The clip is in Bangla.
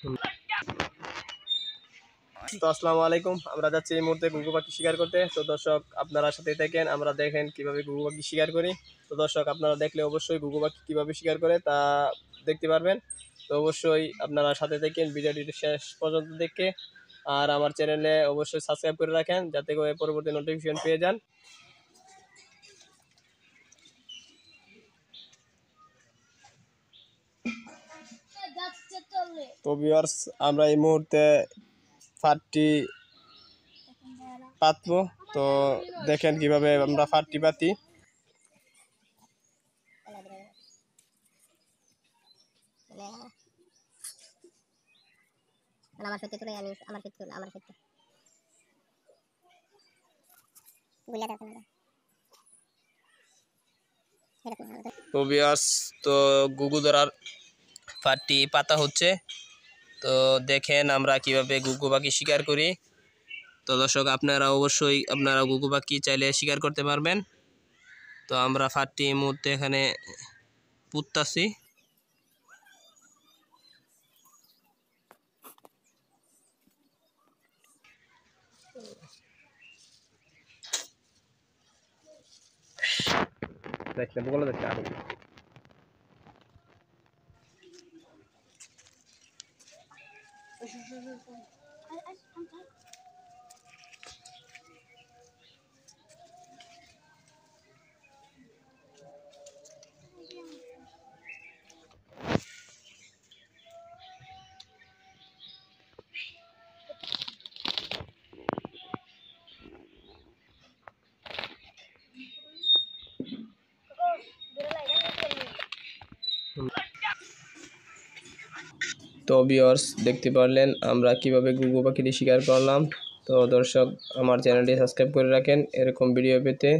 তো আসসালামু আলাইকুম। আমরা যাচ্ছি এই মুহূর্তে ঘুঘু পাখি শিকার করতে। তো দর্শক আপনারা সাথে থাকেন, আমরা দেখেন কিভাবে ঘুঘু পাখি শিকার করি। তো দর্শক আপনারা দেখলে অবশ্যই ঘুঘু পাখি কীভাবে শিকার করে তা দেখতে পারবেন। তো অবশ্যই আপনারা সাথে থাকেন, ভিডিওটি শেষ পর্যন্ত দেখে। আর আমার চ্যানেলে অবশ্যই সাবস্ক্রাইব করে রাখেন যাতে করে পরবর্তী নোটিফিকেশন পেয়ে যান। তো ভিউয়ার্স, আমরা এই মুহূর্তে ফাটটি পাতবো। তো দেখেন কিভাবে আমরা ফাটটি পাতি। আমার সত্যি তুলে আমি আমার সত্যি তুলে আমার সত্যি তো ভিউয়ার্স, তো ঘুঘু ধরার ফাটটি পাতা হচ্ছে। তো দেখেন আমরা কিভাবে ঘুঘু পাখি শিকার করি। তো দর্শক আপনারা অবশ্যই আপনারা ঘুঘু পাখি চাইলে শিকার করতে পারবেন। তো আমরা ফাটটি এই মুহূর্তে এখানে পুঁততাছি। দেখতে বলে দেখতে আরো তো ভিউয়ার্স, দেখতে পারলেন আমরা কিভাবে ঘুঘু পাখিটি শিকার করলাম। তো দর্শক আমার চ্যানেলটি সাবস্ক্রাইব করে রাখেন এরকম ভিডিও পেতে।